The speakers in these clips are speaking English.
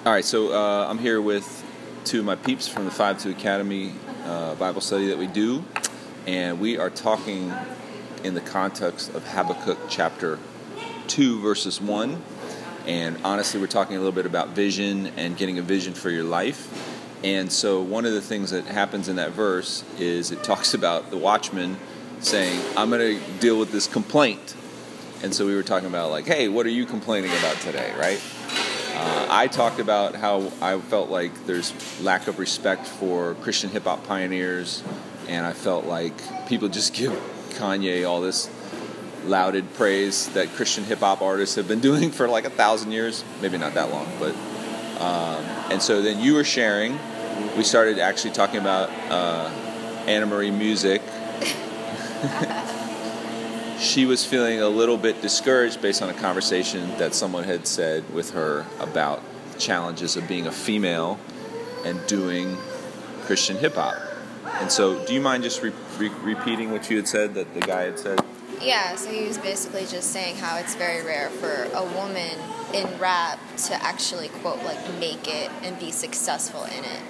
All right, so I'm here with two of my peeps from the 5-2 Academy Bible study that we do, and we are talking in the context of Habukuk chapter 2, verses 1, and honestly, we're talking a little bit about vision and getting a vision for your life. And so one of the things that happens in that verse is it talks about the watchman saying, I'm going to deal with this complaint. And so we were talking about like, hey, what are you complaining about today, right? I talked about how I felt like there's lack of respect for Christian hip-hop pioneers, and I felt like people just give Kanye all this lauded praise that Christian hip-hop artists have been doing for like 1,000 years. Maybe not that long, but... and so then you were sharing, we started actually talking about Anna Marie music. She was feeling a little bit discouraged based on a conversation that someone had said with her about the challenges of being a female and doing Christian hip-hop. And so do you mind just repeating what you had said, that the guy had said? Yeah, so he was basically just saying how it's very rare for a woman in rap to actually, quote, like, make it and be successful in it.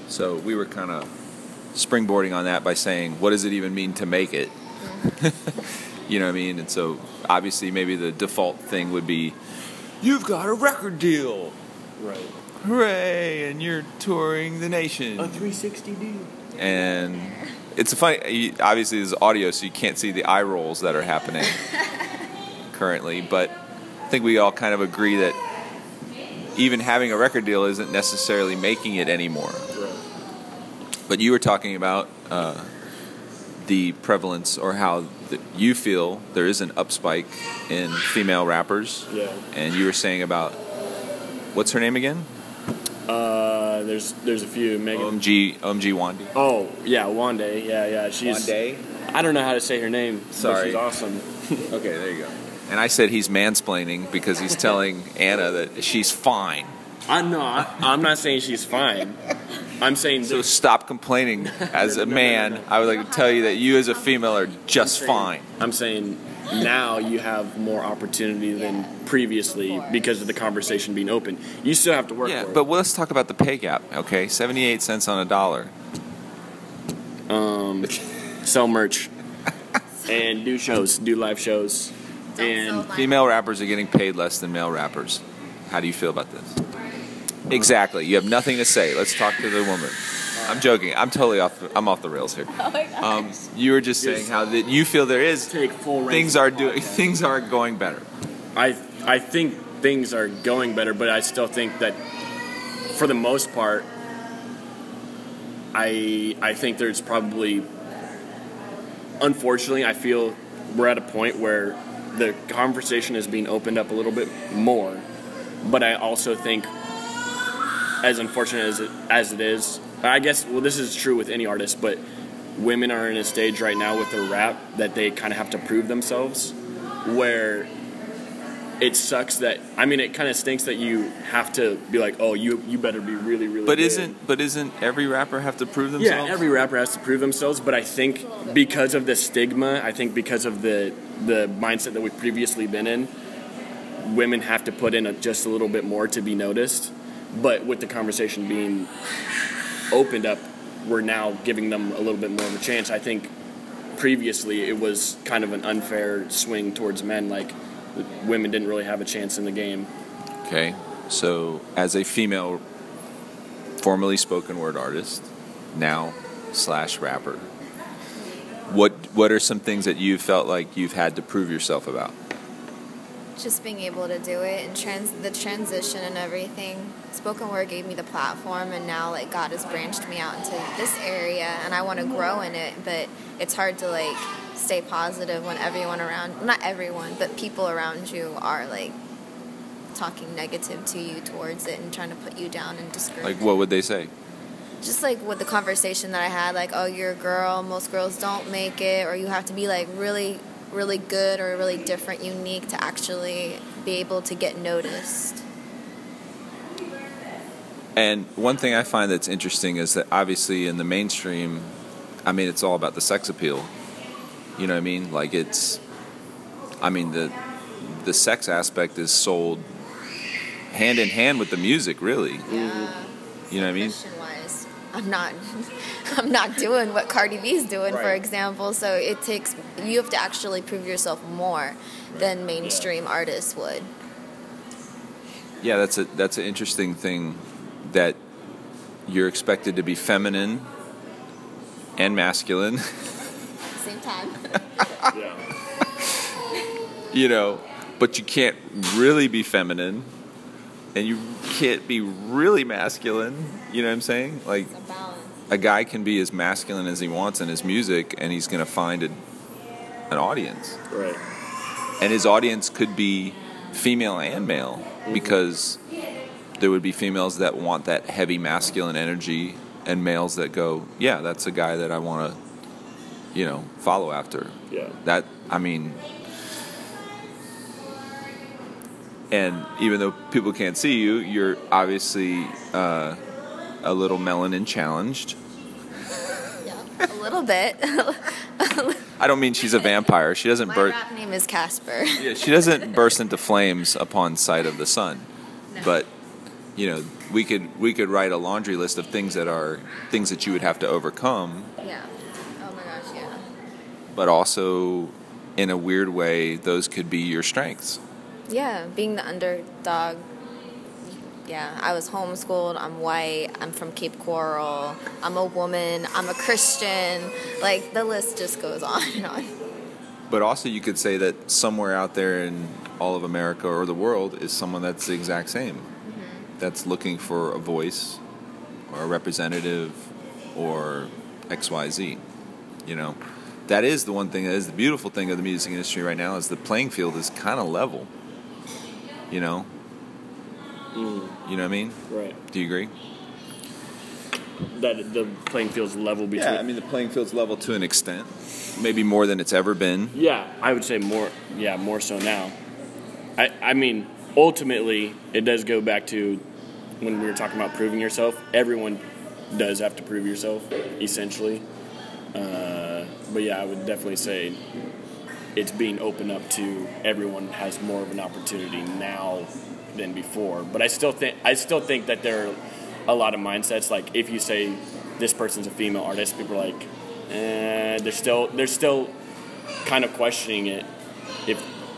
So we were kind of springboarding on that by saying, what does it even mean to make it? Mm-hmm. You know what I mean? And so obviously maybe the default thing would be, you've got a record deal. Right. Hooray, and you're touring the nation. A 360 deal. And it's a funny, obviously this is audio, so you can't see the eye rolls that are happening currently, but I think we all kind of agree that even having a record deal isn't necessarily making it anymore. Right. But you were talking about the prevalence, or how you feel there is an upspike in female rappers. Yeah. And you were saying about, what's her name again? There's a few. Megan. OMG Wandy. Oh, yeah, Wande. Yeah. She's... Wande? I don't know how to say her name. Sorry. But she's awesome. Okay, there you go. And I said he's mansplaining because he's telling Anna that she's fine. I'm not saying she's fine. I'm saying... So stop complaining. As a man, I would like to tell you that you as a female are just fine. I'm saying now you have more opportunity than previously because of the conversation being open. You still have to work for it. Yeah, but let's talk about the pay gap, okay? 78 cents on a dollar. Sell merch. And do shows. Do live shows. And female rappers are getting paid less than male rappers. How do you feel about this? Exactly. You have nothing to say. Let's talk to the woman. I'm joking. I'm totally off. I'm off the rails here. Oh my gosh. You were just saying how that you feel there is things are going better. I think things are going better, but I still think that for the most part, I think there's probably, unfortunately, I feel we're at a point where the conversation is being opened up a little bit more, but I also think, as unfortunate as it is, I guess, well, this is true with any artist, but women are in a stage right now with their rap that they kind of have to prove themselves, where it sucks that, I mean, it kind of stinks that you have to be like, oh, you better be really, really good. But isn't every rapper have to prove themselves? Yeah, every rapper has to prove themselves, but I think because of the stigma, I think because of the mindset that we've previously been in, women have to put in just a little bit more to be noticed. But with the conversation being opened up, we're now giving them a little bit more of a chance. I think previously it was kind of an unfair swing towards men, like women didn't really have a chance in the game. Okay, so as a female formerly spoken word artist, now / rapper, what are some things that you felt like you've had to prove yourself about? Just being able to do it and the transition and everything. Spoken word gave me the platform, and now like God has branched me out into this area, and I want to grow in it, but it's hard to like stay positive when everyone around, not everyone, but people around you are like talking negative to you towards it and trying to put you down and discourage. Like what would they say? Just like with the conversation that I had, like, oh, you're a girl, most girls don't make it, or you have to be like really good or really different, unique to actually be able to get noticed. And one thing I find that's interesting is that obviously in the mainstream, I mean, it's all about the sex appeal. You know what I mean? Like the sex aspect is sold hand in hand with the music, really. Yeah. You know what I mean? Christian-wise, I'm not doing what Cardi B's doing, for Right. example. So you have to actually prove yourself more than mainstream artists would. Yeah, that's an interesting thing, that you're expected to be feminine and masculine. Same time. Yeah. You know, but you can't really be feminine, and you can't be really masculine. You know what I'm saying? Like, It's a balance. a guy can be as masculine as he wants in his music, and he's going to find an audience. Right. And his audience could be female and male, because there would be females that want that heavy masculine energy, and males that go, yeah, that's a guy that I want to, follow after. Yeah. That, I mean, and even though people can't see you, you're obviously a little melanin challenged. Yeah, a little bit. I don't mean she's a vampire. She doesn't My burst. rap name is Casper. Yeah, she doesn't burst into flames upon sight of the sun. No. But we could write a laundry list of things that you would have to overcome. Yeah. Oh my gosh, yeah. But also, in a weird way, those could be your strengths. Yeah, being the underdog. Yeah, I was homeschooled. I'm white. I'm from Cape Coral. I'm a woman. I'm a Christian. Like, the list just goes on and on. But also, you could say that somewhere out there in all of America or the world is someone that's the exact same. Mm-hmm. That's looking for a voice or a representative or XYZ. That is the one thing that is the beautiful thing of the music industry right now, is the playing field is kind of level. You know what I mean? Right. Do you agree? That the playing field's level between. Yeah, I mean, the playing field's level to an extent. Maybe more than it's ever been. Yeah, I would say more. Yeah, more so now. I mean, ultimately, it does go back to when we were talking about proving yourself. Everyone does have to prove yourself, essentially. But yeah, I would definitely say it's being opened up to everyone has more of an opportunity now than before. But I still think that there are a lot of mindsets. Like, if you say this person's a female artist, people are like, they're still kind of questioning it.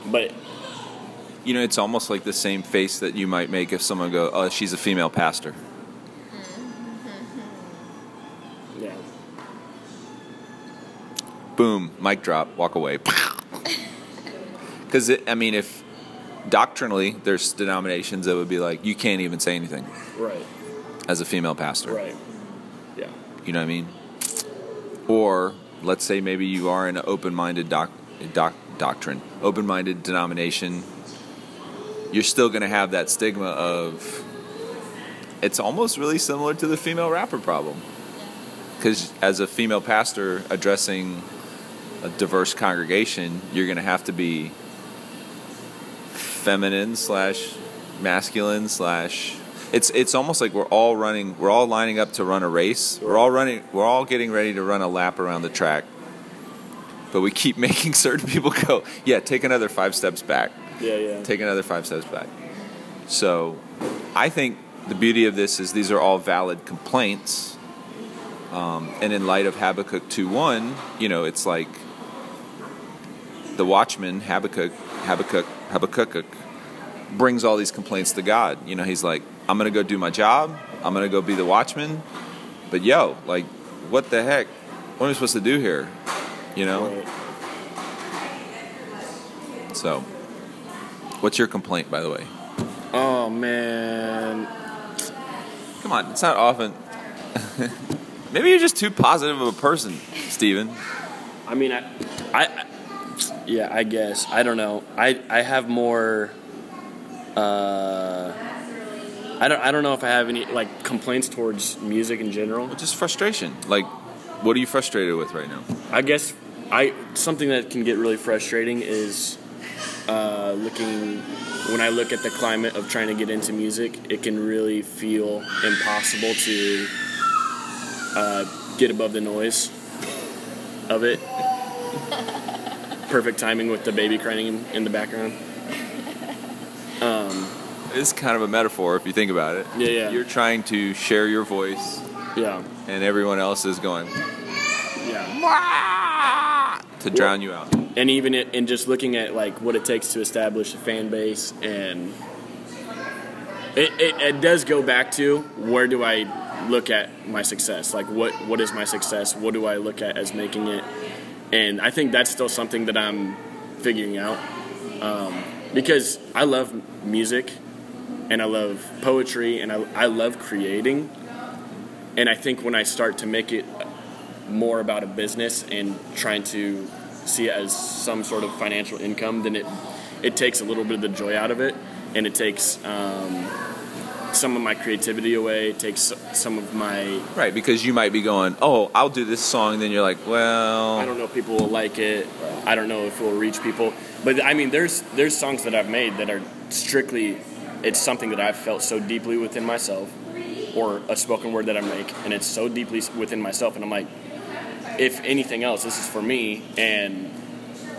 But it's almost like the same face that you might make if someone go, "Oh, she's a female pastor." yeah, Boom, mic drop, walk away. Because if doctrinally there's denominations that would be like, you can't even say anything right, as a female pastor. right, yeah, You know what I mean? Or let's say maybe you are in an open-minded doctrine, open-minded denomination. You're still going to have that stigma of, it's almost really similar to the female rapper problem. Because as a female pastor addressing a diverse congregation, you're going to have to be feminine / masculine / It's almost like we're all lining up to run a race. We're all getting ready to run a lap around the track. But we keep making certain people go, yeah, take another 5 steps back. yeah. Take another 5 steps back. So I think the beauty of this is these are all valid complaints. And in light of Habukuk 2:1, it's like the watchman, Habukuk, brings all these complaints to God. He's like, I'm going to go do my job. I'm going to go be the watchman. But what the heck? What am I supposed to do here? Right. So, what's your complaint, by the way? Oh man, Come on, it's not often. Maybe you're just too positive of a person, Steven. I mean, I guess I don't know. I have more. I don't know if I have any complaints towards music in general. Just frustration. What are you frustrated with right now? I guess something that can get really frustrating is when I look at the climate of trying to get into music, it can really feel impossible to get above the noise of it. Perfect timing with the baby crying in the background. it's kind of a metaphor if you think about it. Yeah. You're trying to share your voice. Yeah. And everyone else is going. Yeah. To drown you out. And even in just looking at like what it takes to establish a fan base, and it does go back to where do I look at my success? Like what is my success? What do I look at as making it? And I think that's still something that I'm figuring out, because I love music and I love poetry and I love creating. And I think when I start to make it more about a business and trying to see it as some sort of financial income, then it takes a little bit of the joy out of it, and it takes some of my creativity away. It takes some of my... Right, because you might be going, oh, I'll do this song, then you're like, well... I don't know if people will like it. I don't know if it will reach people. But, I mean, there's songs that I've made that are strictly... It's something that I've felt so deeply within myself, or a spoken word that I make, and it's so deeply within myself, and I'm like, if anything else, this is for me, and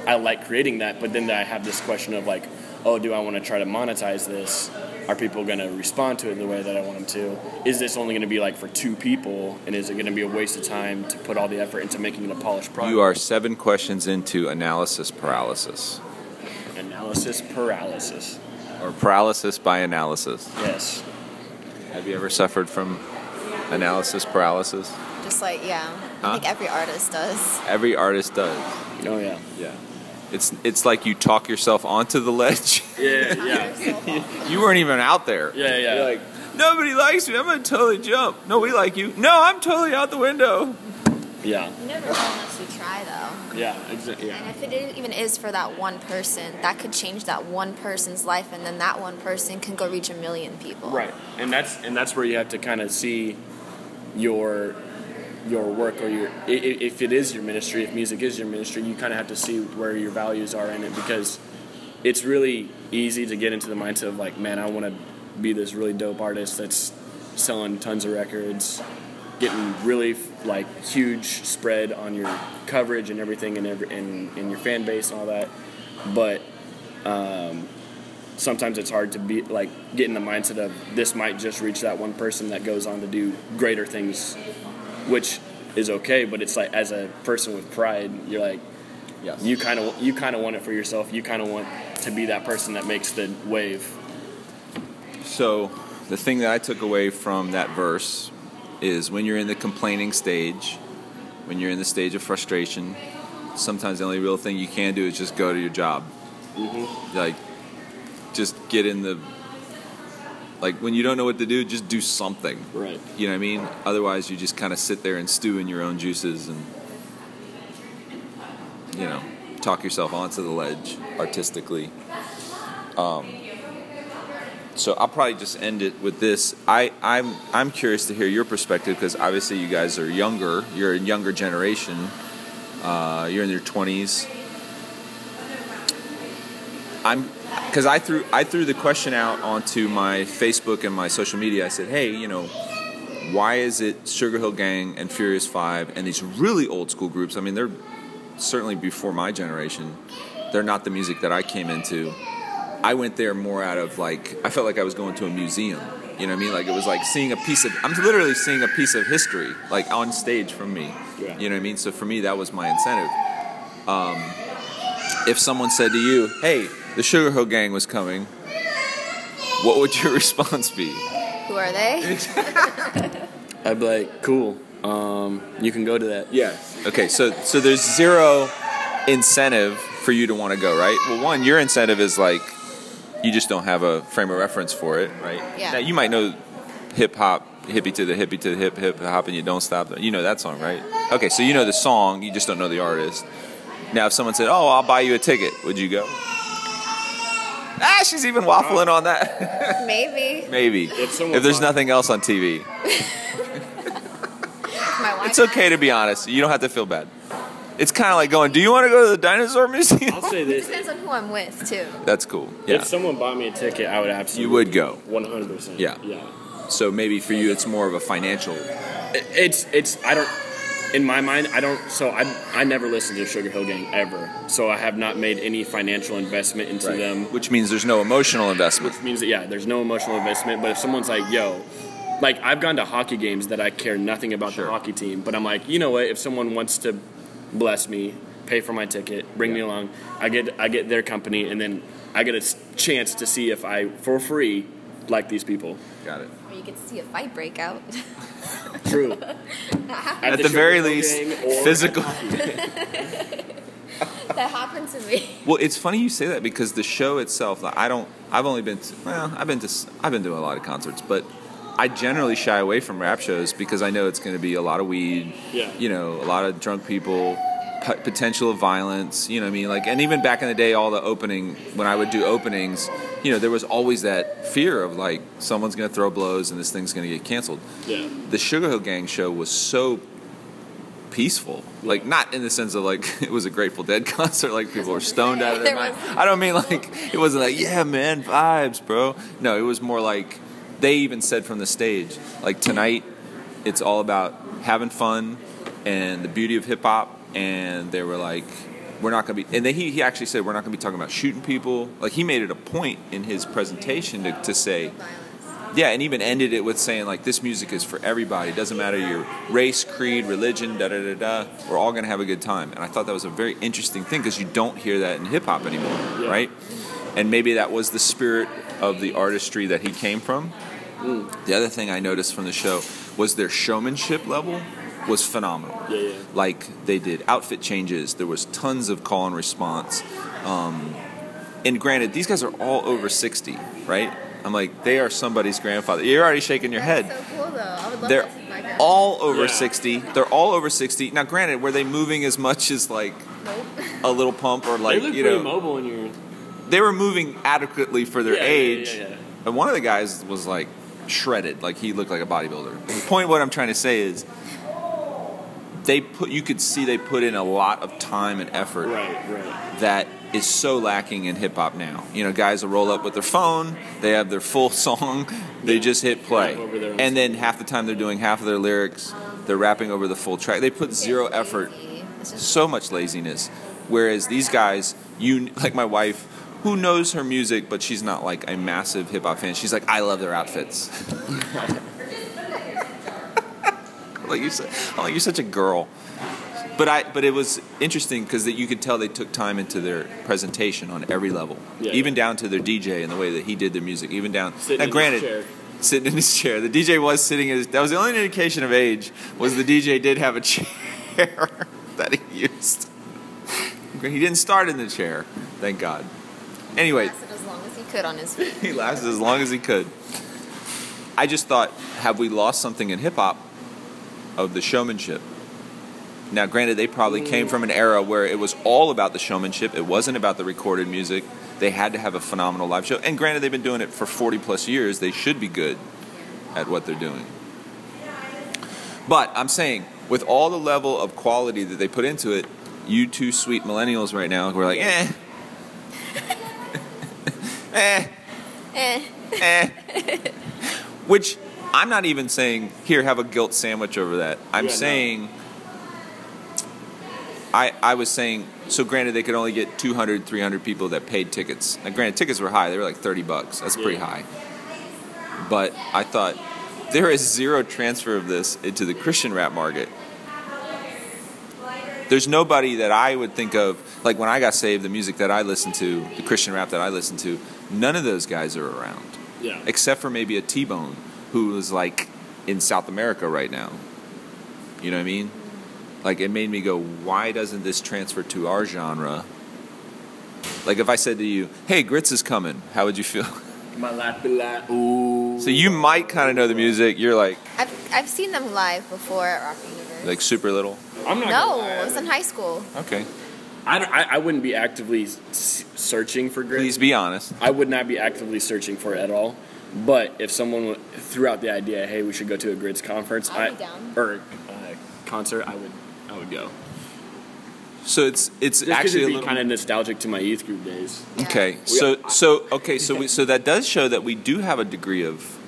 I like creating that, but then I have this question of like, oh, do I want to try to monetize this? Are people going to respond to it the way that I want them to? Is this only going to be like for 2 people, and is it going to be a waste of time to put all the effort into making it a polished product? You are 7 questions into analysis paralysis. Analysis paralysis. Or paralysis by analysis. Yes. Have you ever suffered from analysis paralysis? Just like, yeah. I think every artist does. Every artist does. Oh, yeah. Yeah. It's like you talk yourself onto the ledge. Yeah. You weren't even out there. Yeah. You're like, nobody likes me. I'm going to totally jump. No, we like you. No, I'm totally out the window. Yeah. You never know unless you try, though. Yeah, exactly. Yeah. And if it even is for that one person, that could change that one person's life, and then that one person can go reach 1 million people. Right. And that's where you have to kind of see your work, or if it is your ministry, if music is your ministry, you kind of have to see where your values are in it, because it's really easy to get into the mindset of like, man, I want to be this really dope artist that's selling tons of records, getting really like huge spread on your coverage and everything, and in your fan base and all that. But sometimes it's hard to be like get in the mindset of this might just reach that one person that goes on to do greater things, which is okay. But it's like, as a person with pride, you're like, yes, you kind of want it for yourself. You kind of want to be that person that makes the wave. So the thing that I took away from that verse is when you're in the complaining stage, when you're in the stage of frustration, sometimes the only real thing you can do is just go to your job. Mm-hmm. Like, just get in the... Like, when you don't know what to do, just do something. Right. You know what I mean? Otherwise, you just kind of sit there and stew in your own juices and, you know, talk yourself onto the ledge artistically. So I'll probably just end it with this. I'm curious to hear your perspective, because obviously you guys are younger. You're a younger generation. You're in your 20s. Because I threw the question out onto my Facebook and my social media. I said, hey, you know, why is it Sugar Hill Gang and Furious 5 and these really old school groups? I mean, they're certainly before my generation. They're not the music that I came into. I went there more out of like, I felt like I was going to a museum. You know what I mean? Like, it was like seeing I'm literally seeing a piece of history, like on stage from me. Yeah. You know what I mean? So for me, that was my incentive. If someone said to you, hey, the Sugar Hill Gang was coming, what would your response be? Who are they? I'd be like, cool. You can go to that. Yeah. Okay, so there's zero incentive for you to want to go, right? Well, one, your incentive is like, you just don't have a frame of reference for it, right? Yeah. Now, you might know hip hop, hippie to the hip, hip hop, and you don't stop. You know that song, right? Okay, so you know the song, you just don't know the artist. Now, if someone said, oh, I'll buy you a ticket, would you go? She's even waffling on that. Maybe. Maybe. If there's nothing else on TV. It's okay to be honest. You don't have to feel bad. It's kind of like going, do you want to go to the dinosaur museum? I'll say this. It depends on who I'm with, too. That's cool. Yeah. If someone bought me a ticket, I would absolutely... You would go. 100%. Yeah. So maybe for you, it's more of a financial... It's I don't... in my mind, I don't. So I never listened to Sugar Hill Gang ever. So I have not made any financial investment into them. Which means there's no emotional investment. Which means that there's no emotional investment. But if someone's like, yo, like I've gone to hockey games that I care nothing about the hockey team, but I'm like, you know what? If someone wants to bless me, pay for my ticket, bring me along, I get their company, and then I get a chance to see if I for free like these people. Got it. Or you get to see a fight break out. True. At the very least, physical. That happened to me. Well, it's funny you say that because the show itself, I've been to a lot of concerts, but I generally shy away from rap shows because I know it's going to be a lot of weed, a lot of drunk people, potential of violence, you know what I mean? Like, and even back in the day, when I would do openings, there was always that fear of like someone's going to throw blows and this thing's going to get canceled. Yeah. The Sugar Hill Gang show was so peaceful, like not in the sense of like it was a Grateful Dead concert, like people were stoned out of their mind. I don't mean like it wasn't like man vibes, bro. No, it was more like they even said from the stage, like tonight, it's all about having fun and the beauty of hip hop. And they were like, we're not going to be... And then he actually said, we're not going to be talking about shooting people. Like, he made it a point in his presentation to say... Yeah, and even ended it with saying, like, this music is for everybody. It doesn't matter your race, creed, religion, da-da-da-da. We're all going to have a good time. And I thought that was a very interesting thing because you don't hear that in hip-hop anymore, right? And maybe that was the spirit of the artistry that he came from. The other thing I noticed from the show was their showmanship level was phenomenal. Like, they did outfit changes. There was tons of call and response. And granted, these guys are all over 60, right? I'm like, they are somebody's grandfather. You're already shaking your head. That's so cool, though. I would love They're to see my grandfather. all over 60. They're all over 60. Now, granted, were they moving as much as, like, a little pump or, like, they look pretty mobile in your... They were moving adequately for their age. And one of the guys was, like, shredded. Like, he looked like a bodybuilder. The point of what I'm trying to say is... you could see they put in a lot of time and effort that is so lacking in hip hop now. Guys will roll up with their phone, they have their full song, they just hit play. And then half the time they're doing half of their lyrics, they're rapping over the full track. They put zero effort, so much laziness. Whereas these guys, like my wife, who knows her music, but she's not like a massive hip hop fan, she's like, I love their outfits. Like you're such a girl, but it was interesting because you could tell they took time into their presentation on every level, even down to their DJ and the way that he did their music, even down. Sitting in his chair. The DJ was sitting in his. That was the only indication of age. Was the DJ did have a chair that he used. He didn't start in the chair, thank God. Anyway, He lasted as long as he could on his feet. He lasted as long as he could. I just thought, have we lost something in hip hop? Of the showmanship. Now, granted, they probably came from an era where it was all about the showmanship. It wasn't about the recorded music. They had to have a phenomenal live show. And granted, they've been doing it for 40 plus years. They should be good at what they're doing. But I'm saying, with all the level of quality that they put into it, you two sweet millennials right now, we're like, Which... I'm not even saying, here, have a guilt sandwich over that. I'm saying, I was saying, so granted, they could only get 200, 300 people that paid tickets. Now, granted, tickets were high. They were like $30. That's pretty high. But I thought, there is zero transfer of this into the Christian rap market. There's nobody that I would think of, like when I got saved, the music that I listened to, the Christian rap that I listened to, none of those guys are around. Except for maybe a T-Bone, who is like in South America right now. You know what I mean? Like, it made me go, why doesn't this transfer to our genre? Like, if I said to you, hey, Grits is coming, how would you feel? Ooh. So you might kind of know the music. You're like... I've seen them live before at Rock Universe. Like super little? No, it was in high school. Okay. I wouldn't be actively searching for Grits. Please be honest. I would not be actively searching for it at all. But if someone threw out the idea, hey, we should go to a Grits conference, I'd be down. Or concert, I would go. So it's just actually it'd be kind of nostalgic to my youth group days. Yeah. Okay, so that does show that we do have a degree of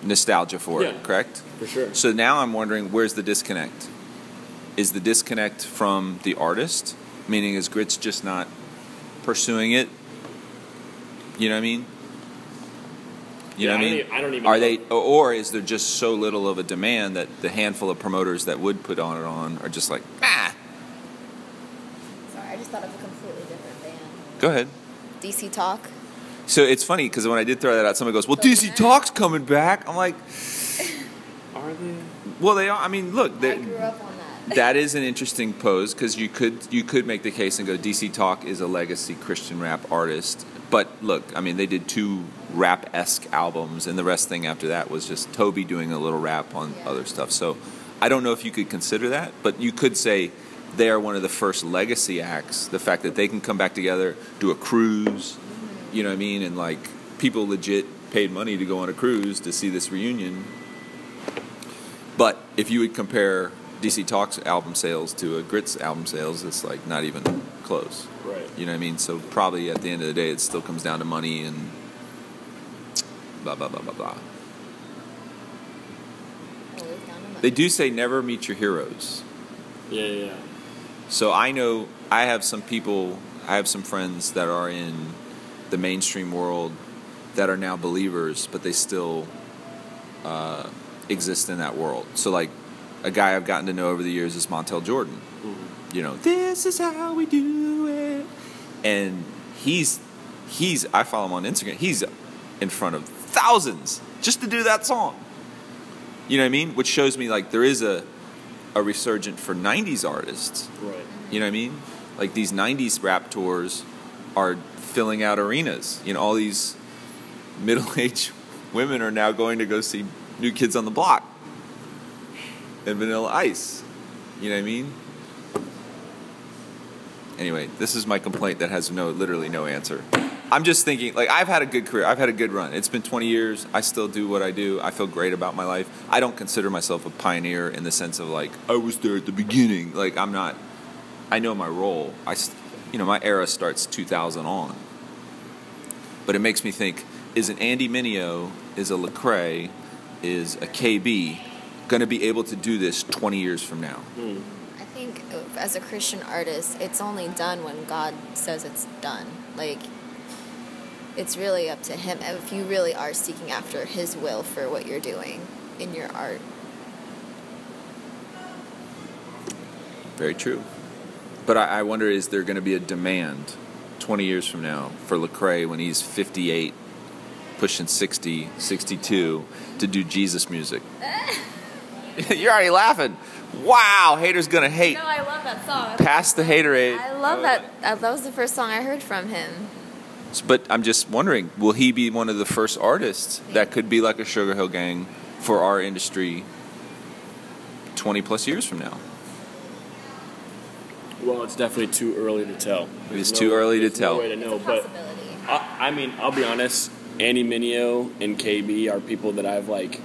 nostalgia for Yeah. it, correct? For sure. So now I'm wondering, where's the disconnect? Is the disconnect from the artist? Meaning, is Grits just not pursuing it? You know what I mean? You know what I mean? I don't even Are know. they, or is there just so little of a demand that the handful of promoters that would put on are just like, ah? Sorry, I just thought of a completely different band. Go ahead. DC Talk. So it's funny because when I did throw that out, someone goes, "Well, DC Talk's coming back." I'm like, Are they? "Well, they are." I mean, look, I grew up on that. that is an interesting pose because you could make the case and go, DC Talk is a legacy Christian rap artist. But look, I mean, they did 2 rap-esque albums, and the rest thing after that was just Toby doing a little rap on other stuff. So I don't know if you could consider that, but you could say they are one of the first legacy acts. The fact that they can come back together, do a cruise, you know what I mean, and like people legit paid money to go on a cruise to see this reunion. But if you would compare DC Talk's album sales to a Grits album sales, it's like not even close. Right. You know what I mean? So probably at the end of the day, it still comes down to money and blah, blah, blah, blah, blah. Always down to money. They do say never meet your heroes. Yeah. So I know I have some friends that are in the mainstream world that are now believers, but they still exist in that world. So like a guy I've gotten to know over the years is Montel Jordan. Mm-hmm. You know, this is how we do it. And he's I follow him on Instagram. He's in front of thousands just to do that song. You know what I mean? Which shows me like there is a resurgent for 90s artists. Right. You know what I mean? Like these 90s rap tours are filling out arenas. You know, all these middle-aged women are now going to go see New Kids on the Block and Vanilla Ice. You know what I mean? Anyway, this is my complaint that has literally no answer. I'm just thinking, like, I've had a good career. I've had a good run. It's been 20 years. I still do what I do. I feel great about my life. I don't consider myself a pioneer in the sense of, like, I was there at the beginning. Like, I'm not. I know my role. My era starts 2000 on. But it makes me think, is an Andy Mineo, is a Lecrae, is a KB going to be able to do this 20 years from now? I think as a Christian artist, it's only done when God says it's done. Like, it's really up to Him if you really are seeking after His will for what you're doing in your art. Very true. But I wonder, is there going to be a demand 20 years from now for Lecrae when he's 58, pushing 60, 62, to do Jesus music? You're already laughing. Wow, haters going to hate. No, I love that song. Pass the haterade. I love that. That was the first song I heard from him. But I'm just wondering, will he be one of the first artists that could be like a Sugar Hill Gang for our industry 20 plus years from now? Well, it's definitely too early to tell. It's too early to tell. No way to know, It's a but possibility. I mean, I'll be honest. Andy Mineo and KB are people that I've like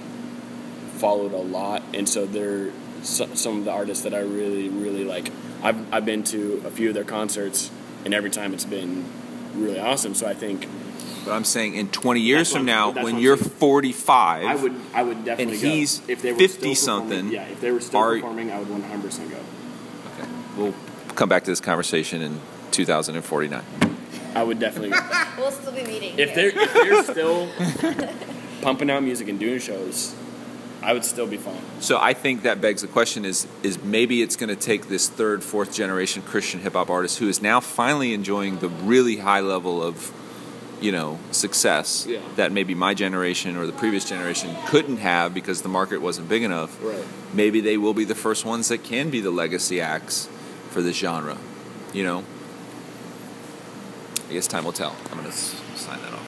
followed a lot, and so they're some of the artists that I really, really like. I've been to a few of their concerts, and every time it's been really awesome. So I think. But I'm saying in 20 years from now, that's when what you're I'm saying. 45, I would definitely and go. he's If they were 50 still performing- something, Yeah, if they were still performing, I would 100% go. okay, we'll come back to this conversation in 2049. I would definitely go. We'll still be meeting If here. they're still pumping out music and doing shows, I would still be fine. So I think that begs the question: is maybe it's going to take this third, fourth generation Christian hip hop artist who is now finally enjoying the really high level of, success that maybe my generation or the previous generation couldn't have because the market wasn't big enough. Right. Maybe they will be the first ones that can be the legacy acts for this genre. I guess time will tell. I'm going to sign that off.